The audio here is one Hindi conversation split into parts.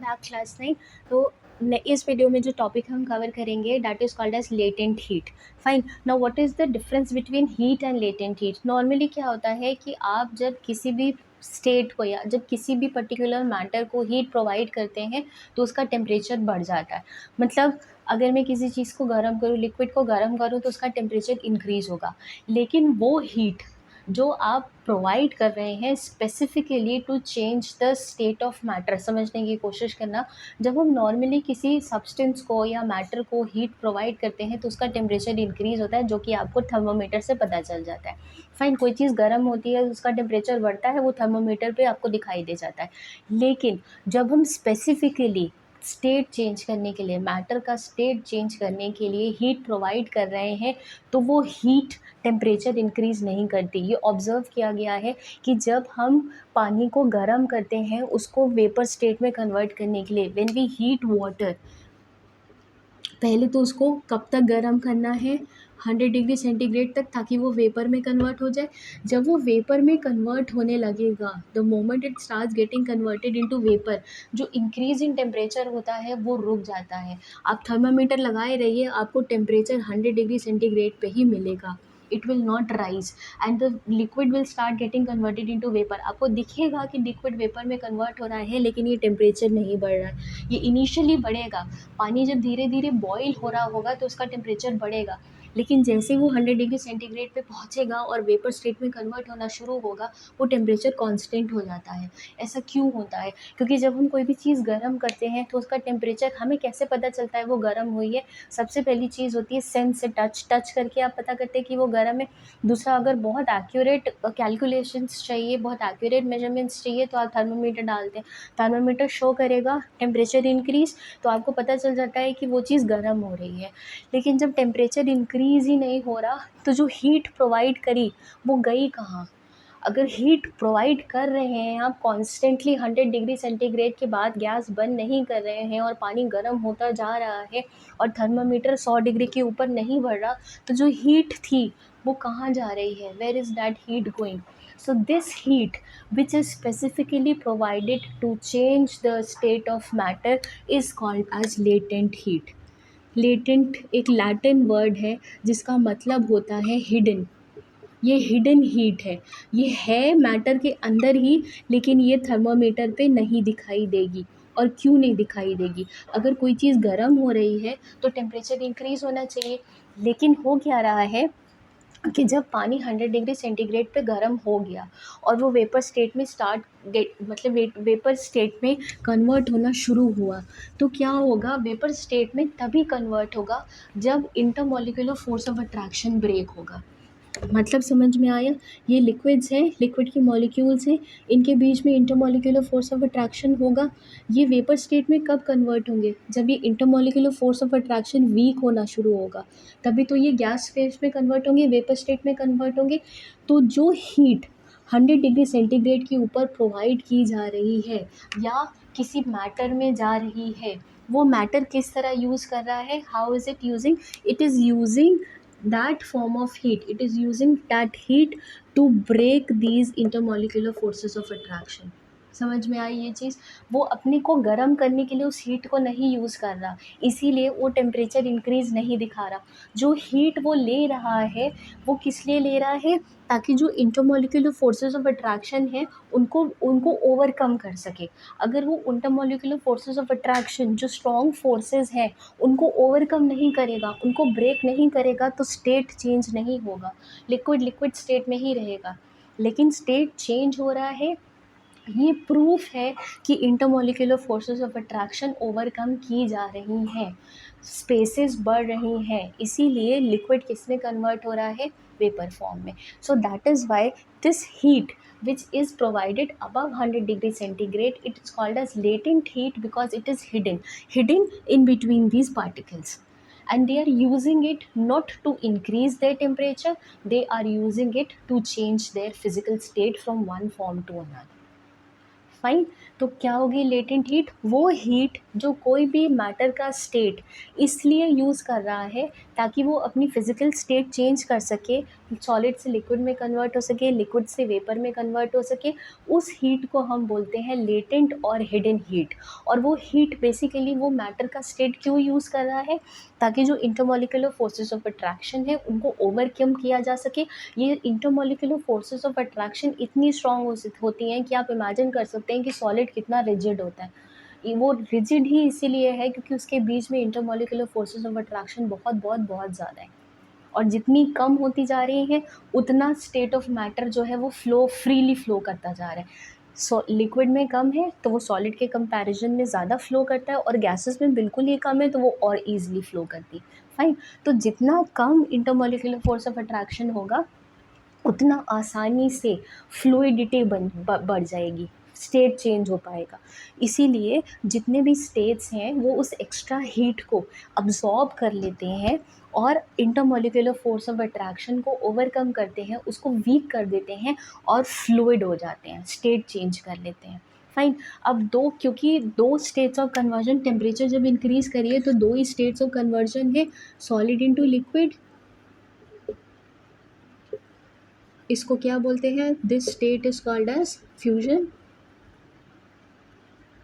Back class 9। तो इस वीडियो में जो टॉपिक हम कवर करेंगे that is called as latent heat. Fine, now what is the difference between heat and latent heat. Normally क्या होता है कि आप जब किसी भी स्टेट को या जब किसी भी पर्टिकुलर मैटर को हीट प्रोवाइड करते हैं तो उसका टेम्परेचर बढ़ जाता है। मतलब अगर मैं किसी चीज़ को गर्म करूँ, लिक्विड को गर्म करूँ, तो उसका टेम्परेचर इंक्रीज़ होगा। लेकिन वो हीट जो आप प्रोवाइड कर रहे हैं specifically to change the state of matter, समझने की कोशिश करना। जब हम नॉर्मली किसी सब्सटेंस को या मैटर को हीट प्रोवाइड करते हैं तो उसका टेम्परेचर इंक्रीज़ होता है, जो कि आपको थर्मोमीटर से पता चल जाता है। फाइन, कोई चीज़ गर्म होती है उसका टेम्परेचर बढ़ता है, वो थर्मोमीटर पे आपको दिखाई दे जाता है। लेकिन जब हम स्पेसिफिकली स्टेट चेंज करने के लिए, मैटर का स्टेट चेंज करने के लिए हीट प्रोवाइड कर रहे हैं, तो वो हीट टेम्परेचर इंक्रीज़ नहीं करती। ये ऑब्ज़र्व किया गया है कि जब हम पानी को गर्म करते हैं उसको वेपर स्टेट में कन्वर्ट करने के लिए, व्हेन वी हीट वाटर, पहले तो उसको कब तक गर्म करना है, 100 डिग्री सेंटीग्रेड तक, ताकि वो वेपर में कन्वर्ट हो जाए। जब वो वेपर में कन्वर्ट होने लगेगा, the moment it starts getting converted into vapour, जो इंक्रीज इन टेम्परेचर होता है वो रुक जाता है। आप थर्मामीटर लगाए रहिए, आपको टेम्परेचर 100 डिग्री सेंटीग्रेड पे ही मिलेगा। It will not rise and the liquid will start getting converted into vapour. आपको दिखेगा कि लिक्विड वेपर में कन्वर्ट हो रहा है, लेकिन ये टेम्परेचर नहीं बढ़ रहा है। ये इनिशियली बढ़ेगा, पानी जब धीरे धीरे बॉईल हो रहा होगा तो उसका टेम्परेचर बढ़ेगा, लेकिन जैसे वो 100 डिग्री सेंटीग्रेड पे पहुंचेगा और वेपर स्टेट में कन्वर्ट होना शुरू होगा, वो टेम्परेचर कांस्टेंट हो जाता है। ऐसा क्यों होता है? क्योंकि जब हम कोई भी चीज़ गर्म करते हैं तो उसका टेम्परेचर हमें कैसे पता चलता है वो गर्म हुई है? सबसे पहली चीज़ होती है सेंस से, टच करके आप पता करते हैं कि वो गर्म है। दूसरा, अगर बहुत एक्यूरेट कैलकुलेशंस चाहिए, बहुत एक्यूरेट मेजरमेंट्स चाहिए, तो आप थर्मोमीटर डालते हैं। थर्मोमीटर शो करेगा टेम्परेचर इंक्रीज़, तो आपको पता चल जाता है कि वो चीज़ गर्म हो रही है। लेकिन जब टेम्परेचर इंक्रीज़ ही नहीं हो रहा, तो जो हीट प्रोवाइड करी वो गई कहाँ? अगर हीट प्रोवाइड कर रहे हैं आप कॉन्स्टेंटली, 100 डिग्री सेंटीग्रेड के बाद गैस बंद नहीं कर रहे हैं और पानी गर्म होता जा रहा है और थर्मामीटर 100 डिग्री के ऊपर नहीं बढ़ रहा, तो जो हीट थी वो कहाँ जा रही है? Where is that heat going? So this heat, which is specifically provided to change the state of matter, is called as latent heat. Latent एक लैटिन वर्ड है जिसका मतलब होता है हिडन। ये हिडन हीट है, ये है मैटर के अंदर ही, लेकिन ये थर्मामीटर पे नहीं दिखाई देगी। और क्यों नहीं दिखाई देगी? अगर कोई चीज़ गर्म हो रही है तो टेम्परेचर इंक्रीज़ होना चाहिए, लेकिन हो क्या रहा है कि जब पानी 100 डिग्री सेंटीग्रेड पे गर्म हो गया और वो वेपर स्टेट में वेपर स्टेट में कन्वर्ट होना शुरू हुआ, तो क्या होगा? वेपर स्टेट में तभी कन्वर्ट होगा जब intermolecular force of attraction break होगा। मतलब समझ में आया? ये लिक्विड्स हैं, लिक्विड के मॉलिक्यूल्स हैं, इनके बीच में इंटरमॉलिक्यूलर फोर्स ऑफ अट्रैक्शन होगा। ये वेपर स्टेट में कब कन्वर्ट होंगे? जब ये intermolecular force of attraction weak होना शुरू होगा, तभी तो ये गैस फेज में कन्वर्ट होंगे, वेपर स्टेट में कन्वर्ट होंगे। तो जो हीट 100 डिग्री सेंटीग्रेड के ऊपर प्रोवाइड की जा रही है या किसी मैटर में जा रही है, वो मैटर किस तरह यूज़ कर रहा है? How is it using? It is using that form of heat, it is using that heat to break these intermolecular forces of attraction. समझ में आई ये चीज़? वो अपने को गर्म करने के लिए उस हीट को नहीं यूज़ कर रहा, इसीलिए वो टेम्परेचर इंक्रीज़ नहीं दिखा रहा। जो हीट वो ले रहा है वो किस लिए ले रहा है? ताकि जो इंटरमॉलिक्यूलर फोर्सेस ऑफ अट्रैक्शन है उनको उनको ओवरकम कर सके। अगर वो इंटरमॉलिक्यूलर फोर्सेस ऑफ अट्रैक्शन, जो स्ट्रॉन्ग फोर्सेस हैं, उनको ओवरकम नहीं करेगा, उनको ब्रेक नहीं करेगा, तो स्टेट चेंज नहीं होगा, लिक्विड लिक्विड स्टेट में ही रहेगा। लेकिन स्टेट चेंज हो रहा है, ये प्रूफ है कि intermolecular forces of attraction overcome की जा रही हैं, स्पेसेस बढ़ रही हैं, इसीलिए लिक्विड किस में कन्वर्ट हो रहा है? वेपर फॉर्म में। So that is why this heat which is provided above 100 degree centigrade, it is called as latent heat because it is hidden in between these particles, and they are using it not to increase their temperature, they are using it to change their physical state from one form to another. Fine, तो क्या होगी लेटेंट हीट? वो हीट जो कोई भी मैटर का स्टेट इसलिए यूज़ कर रहा है ताकि वो अपनी फ़िज़िकल स्टेट चेंज कर सके, सॉलिड से लिक्विड में कन्वर्ट हो सके, लिक्विड से वेपर में कन्वर्ट हो सके, उस हीट को हम बोलते हैं लेटेंट और हिडन हीट। और वो हीट बेसिकली वो मैटर का स्टेट क्यों यूज़ कर रहा है, ताकि जो इंटरमोलिकुलर फोर्सेस ऑफ अट्रैक्शन है उनको ओवरकम किया जा सके। ये इंटरमोलिकुलर फोर्सेस ऑफ अट्रैक्शन इतनी स्ट्रॉन्ग होती हैं कि आप इमेजिन कर सकते हैं कि सॉलिड कितना रिजिड होता है। वो रिजिड ही इसीलिए है क्योंकि उसके बीच में इंटरमोलिकुलर फोर्सेस ऑफ अट्रैक्शन बहुत बहुत बहुत ज़्यादा है। और जितनी कम होती जा रही हैं उतना स्टेट ऑफ मैटर जो है वो फ्रीली फ्लो करता जा रहा है। लिक्विड में कम है तो वो सॉलिड के कंपैरिजन में ज़्यादा फ्लो करता है, और गैसेस में बिल्कुल ही कम है तो वो और ईजिली फ्लो करती है। फाइन। तो जितना कम इंटरमोलिकुलर फोर्स ऑफ अट्रैक्शन होगा उतना आसानी से फ्लूइडिटी बढ़ जाएगी, स्टेट चेंज हो पाएगा। इसीलिए जितने भी स्टेट्स हैं वो उस एक्स्ट्रा हीट को अब्जॉर्ब कर लेते हैं और इंटरमोलिकुलर फोर्स ऑफ अट्रैक्शन को ओवरकम करते हैं, उसको वीक कर देते हैं और फ्लूइड हो जाते हैं, स्टेट चेंज कर लेते हैं। फाइन। अब क्योंकि दो स्टेट्स ऑफ कन्वर्जन, टेम्परेचर जब इंक्रीज करिए तो दो ही स्टेट्स ऑफ कन्वर्जन है, सॉलिड इनटू लिक्विड। इसको क्या बोलते हैं, this state is called as fusion.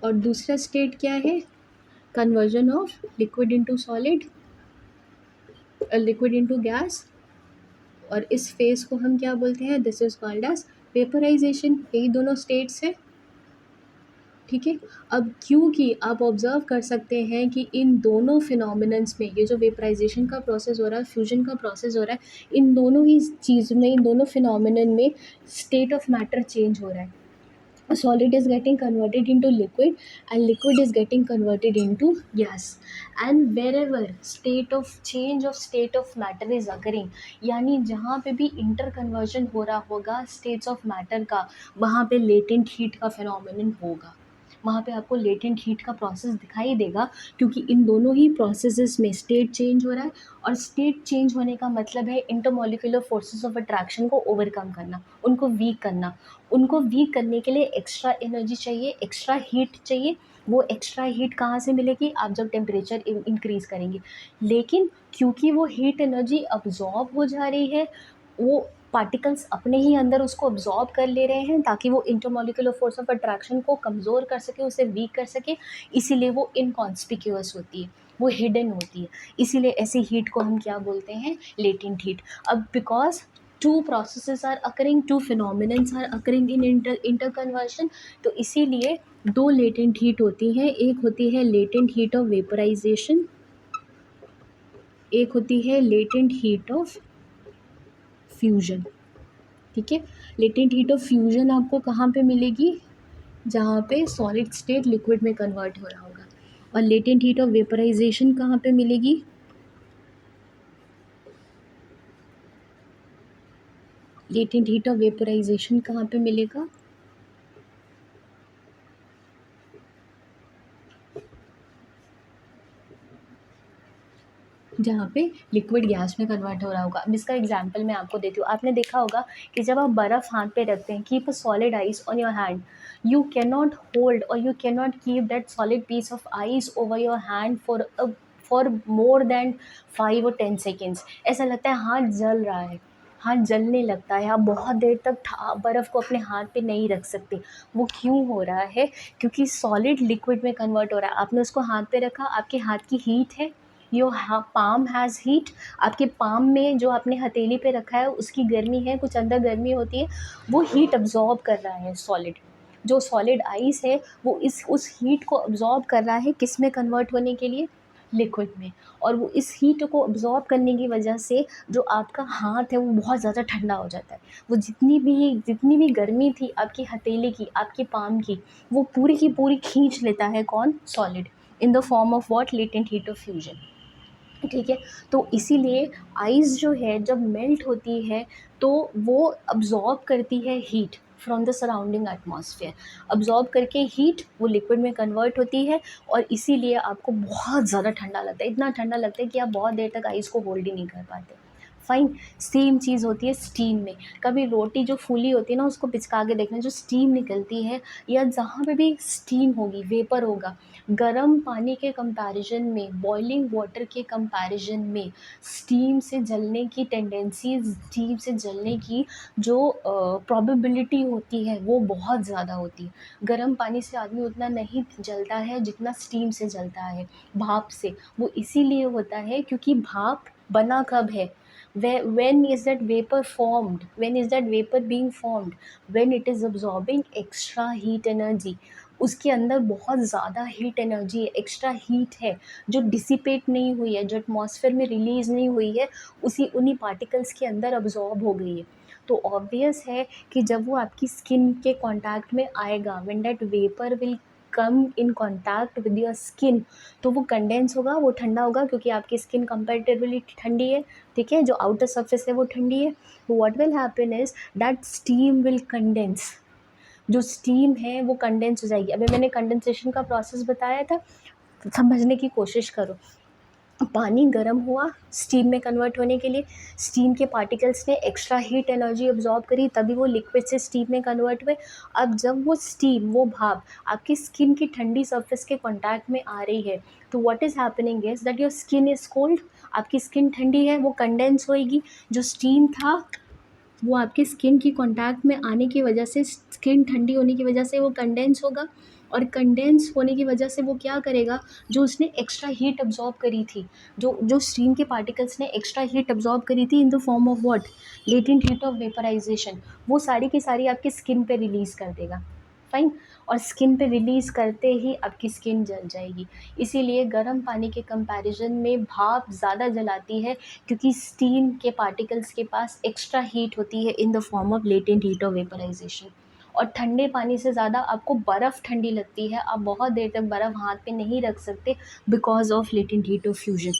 और दूसरा स्टेट क्या है, conversion of liquid into solid, liquid into gas. और इस फेज को हम क्या बोलते हैं, this is called as vaporisation. यही दोनों स्टेट्स हैं। ठीक है। अब क्योंकि आप ऑब्जर्व कर सकते हैं कि इन दोनों फिनोमिनन्स में, ये जो वेपराइजेशन का प्रोसेस हो रहा है, फ्यूजन का प्रोसेस हो रहा है, इन दोनों ही चीज़ में, इन दोनों फिनोमिनन में स्टेट ऑफ मैटर चेंज हो रहा है। Solid is getting converted into liquid and liquid is getting converted into gas, and wherever change of state of matter is occurring, यानी जहाँ पे भी इंटर कन्वर्जन हो रहा होगा स्टेट्स ऑफ मैटर का, वहाँ पे लेटेंट हीट का फिनोमिनन होगा, वहाँ पे आपको लेटेंट हीट का प्रोसेस दिखाई देगा। क्योंकि इन दोनों ही प्रोसेसेस में स्टेट चेंज हो रहा है, और स्टेट चेंज होने का मतलब है इंटरमोलिकुलर फोर्सेस ऑफ अट्रैक्शन को ओवरकम करना, उनको वीक करना। उनको वीक करने के लिए एक्स्ट्रा एनर्जी चाहिए, एक्स्ट्रा हीट चाहिए। वो एक्स्ट्रा हीट कहाँ से मिलेगी, आप जब टेम्परेचर इंक्रीज़ करेंगे। लेकिन क्योंकि वो हीट एनर्जी अब्जॉर्ब हो जा रही है, वो पार्टिकल्स अपने ही अंदर उसको अब्जॉर्ब कर ले रहे हैं ताकि वो इंटरमोलिकुलर फोर्स ऑफ अट्रैक्शन को कमज़ोर कर सके, उसे वीक कर सके। इसीलिए वो इनकॉन्स्पिक्यूअस होती है, वो हिडन होती है। इसीलिए ऐसी हीट को हम क्या बोलते हैं, लेटेंट हीट। अब because two processes are occurring, two phenomenons are occurring in interconversion, तो इसीलिए दो लेटेंट हीट होती हैं। एक होती है लेटेंट हीट ऑफ वेपराइजेशन, एक होती है लेटेंट हीट ऑफ फ्यूजन। ठीक है। लेटेंट हीट ऑफ फ्यूजन आपको कहाँ पे मिलेगी, जहाँ पे सॉलिड स्टेट लिक्विड में कन्वर्ट हो रहा होगा। और लेटेंट हीट ऑफ वेपराइजेशन कहाँ पे मिलेगी, लेटेंट हीट ऑफ वेपराइजेशन कहाँ पे मिलेगा, जहाँ पे लिक्विड गैस में कन्वर्ट हो रहा होगा। अब इसका एग्जांपल मैं आपको देती हूँ। आपने देखा होगा कि जब आप बर्फ़ हाथ पे रखते हैं, keep a solid ice on your hand, you can not hold और you can not keep that solid piece of ice over your hand for more than 5 और 10 सेकेंड्स। ऐसा लगता है हाथ जल रहा है, हाथ जलने लगता है। आप बहुत देर तक बर्फ़ को अपने हाथ पे नहीं रख सकते। वो क्यों हो रहा है, क्योंकि सॉलिड लिक्विड में कन्वर्ट हो रहा है। आपने उसको हाथ पे रखा, आपके हाथ की हीट है, योर पाम हैज़ हीट। आपके पाम में जो आपने हथेली पे रखा है उसकी गर्मी है, कुछ अंदर गर्मी होती है, वो हीट अब्जॉर्ब कर रहा है सॉलिड। जो सॉलिड आइस है वो उस हीट को अब्जॉर्ब कर रहा है, किस में कन्वर्ट होने के लिए, लिक्विड में। और वो इस हीट को अब्जॉर्ब करने की वजह से जो आपका हाथ है वो बहुत ज़्यादा ठंडा हो जाता है। वो जितनी भी गर्मी थी आपकी हथेली की, आपकी पाम की, वो पूरी की पूरी खींच लेता है कौन, solid, in the form of what, latent heat of fusion. ठीक है। तो इसीलिए आइस जो है जब मेल्ट होती है तो वो अब्जॉर्ब करती है heat from the surrounding atmosphere. Absorb करके हीट वो लिक्विड में कन्वर्ट होती है, और इसीलिए आपको बहुत ज़्यादा ठंडा लगता है, इतना ठंडा लगता है कि आप बहुत देर तक आइस को होल्ड ही नहीं कर पाते। फाइन। सेम चीज़ होती है स्टीम में। कभी रोटी जो फूली होती है ना, उसको पिचका के देखना, जो स्टीम निकलती है या जहाँ पे भी स्टीम होगी, वेपर होगा, गर्म पानी के कंपैरिजन में, बॉइलिंग वाटर के कंपैरिजन में स्टीम से जलने की टेंडेंसी, स्टीम से जलने की जो प्रोबेबिलिटी होती है वो बहुत ज़्यादा होती है। गर्म पानी से आदमी उतना नहीं जलता है जितना स्टीम से जलता है, भाप से। वो इसीलिए होता है क्योंकि भाप बना कब है, when is that vapor formed, when is that vapor being formed, when it is absorbing extra heat energy। उसके अंदर बहुत ज़्यादा हीट एनर्जी है, एक्स्ट्रा हीट है जो डिसिपेट नहीं हुई है, जो एटमॉस्फेयर में रिलीज़ नहीं हुई है, उन्हीं पार्टिकल्स के अंदर अब्जॉर्ब हो गई है। तो ऑब्वियस है कि जब वो आपकी स्किन के कांटेक्ट में आएगा, when that vapour will come in contact with your skin, तो वो कंडेंस होगा, वो ठंडा होगा क्योंकि आपकी स्किन कंपैरेटिवली ठंडी है, ठीक है, जो आउटर सरफेस है वो ठंडी है। तो what will happen is that steam will condense, जो स्टीम है वो कंडेंस हो जाएगी। अभी मैंने कंडेंसेशन का प्रोसेस बताया था, समझने की कोशिश करो। पानी गर्म हुआ स्टीम में कन्वर्ट होने के लिए, स्टीम के पार्टिकल्स ने एक्स्ट्रा हीट एनर्जी अब्जॉर्ब करी, तभी वो लिक्विड से स्टीम में कन्वर्ट हुए। अब जब वो स्टीम, वो भाप आपकी स्किन की ठंडी सरफेस के कांटेक्ट में आ रही है, तो what is happening is that your skin is cold, आपकी स्किन ठंडी है, वो कंडेंस होएगी। जो स्टीम था वो आपके स्किन की कांटेक्ट में आने की वजह से, स्किन ठंडी होने की वजह से वो कंडेंस होगा, और कंडेंस होने की वजह से वो क्या करेगा, जो उसने एक्स्ट्रा हीट अब्जॉर्ब करी थी, जो जो स्टीम के पार्टिकल्स ने एक्स्ट्रा हीट अब्जॉर्ब करी थी in the form of what, latent heat of vaporisation, वो सारी की सारी आपकी स्किन पे रिलीज़ कर देगा। फाइन। और स्किन पे रिलीज़ करते ही आपकी स्किन जल जाएगी। इसीलिए गर्म पानी के कंपैरिजन में भाप ज़्यादा जलाती है, क्योंकि स्टीम के पार्टिकल्स के पास एक्स्ट्रा हीट होती है in the form of latent heat of vaporisation. और ठंडे पानी से ज़्यादा आपको बर्फ़ ठंडी लगती है, आप बहुत देर तक बर्फ़ हाथ पे नहीं रख सकते because of latent heat of fusion.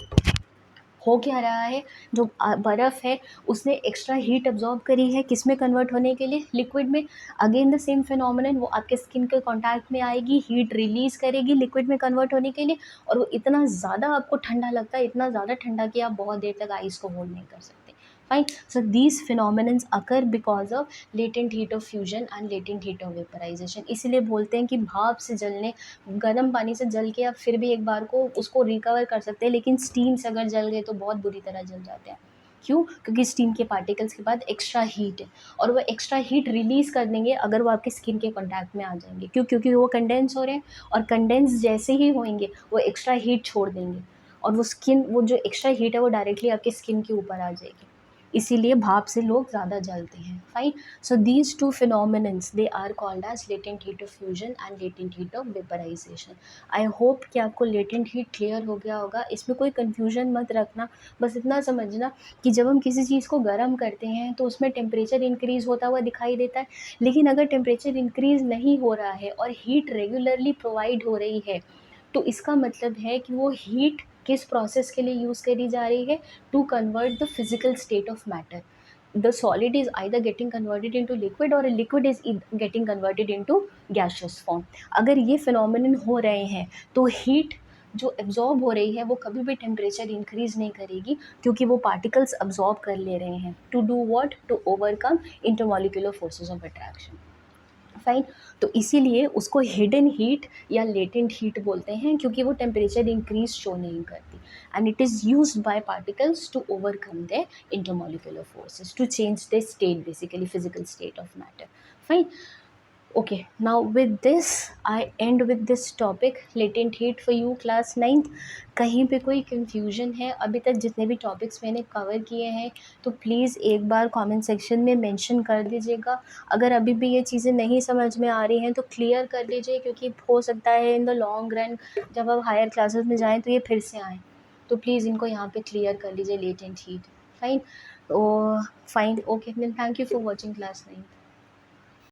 हो क्या रहा है, जो बर्फ़ है उसने एक्स्ट्रा हीट अब्जॉर्ब करी है, किस में कन्वर्ट होने के लिए, लिक्विड में। अगेन द सेम फिनोमिनन, वो आपके स्किन के कांटेक्ट में आएगी, हीट रिलीज़ करेगी लिक्विड में कन्वर्ट होने के लिए, और वो इतना ज़्यादा आपको ठंडा लगता है, इतना ज़्यादा ठंडा कि आप बहुत देर तक आइस को होल्ड नहीं कर सकते। Fine. So these phenomenons occur because of latent heat of fusion and latent heat of vaporisation. इसीलिए बोलते हैं कि भाप से जलने, गर्म पानी से जल के आप फिर भी एक बार को उसको रिकवर कर सकते हैं, लेकिन स्टीम से अगर जल गए तो बहुत बुरी तरह जल जाते हैं। क्यों? क्योंकि स्टीम के पार्टिकल्स के बाद एक्स्ट्रा हीट है, और वो एक्स्ट्रा हीट रिलीज़ कर देंगे अगर वो आपके स्किन के कॉन्टैक्ट में आ जाएंगे। क्यों? क्योंकि वो कंडेंस हो रहे हैं, और कंडेंस जैसे ही होंगे वो एक्स्ट्रा हीट छोड़ देंगे, और वो जो एक्स्ट्रा हीट है वो डायरेक्टली आपकी स्किन के ऊपर आ जाएगी। इसीलिए भाप से लोग ज़्यादा जलते हैं। Fine. So these two phenomenons they are called as latent heat of fusion and latent heat of vaporisation. I hope कि आपको लेटेंट हीट क्लियर हो गया होगा, इसमें कोई कन्फ्यूजन मत रखना। बस इतना समझना कि जब हम किसी चीज़ को गर्म करते हैं तो उसमें टेम्परेचर इंक्रीज़ होता हुआ दिखाई देता है, लेकिन अगर टेम्परेचर इंक्रीज़ नहीं हो रहा है और हीट रेगुलरली प्रोवाइड हो रही है, तो इसका मतलब है कि वो हीट किस प्रोसेस के लिए यूज़ करी जा रही है, to convert the physical state of matter. The solid is either getting converted into liquid or a liquid is getting converted into gaseous form। अगर ये phenomenon हो रहे हैं तो हीट जो एब्जॉर्ब हो रही है वो कभी भी टेम्परेचर इंक्रीज नहीं करेगी, क्योंकि वो पार्टिकल्स अब्जॉर्ब कर ले रहे हैं। To do what? To overcome intermolecular forces of attraction. Fine. तो इसीलिए उसको हिडन हीट या लेटेंट हीट बोलते हैं, क्योंकि वो टेम्परेचर इंक्रीज शो नहीं करती, and it is used by particles to overcome the intermolecular forces, to change the state, basically physical state of matter. Fine. Okay, now with this I end with this topic latent heat for you class 9th। कहीं पे कोई confusion है, अभी तक जितने भी topics मैंने cover किए हैं तो प्लीज़ एक बार comment section में mention कर दीजिएगा। अगर अभी भी ये चीज़ें नहीं समझ में आ रही हैं तो clear कर दीजिए, क्योंकि हो सकता है in the long run जब आप higher classes में जाएँ तो ये फिर से आएँ, तो प्लीज़ इनको यहाँ पे clear कर लीजिए latent heat। Fine. Oh fine, okay, then thank you for watching class 9th।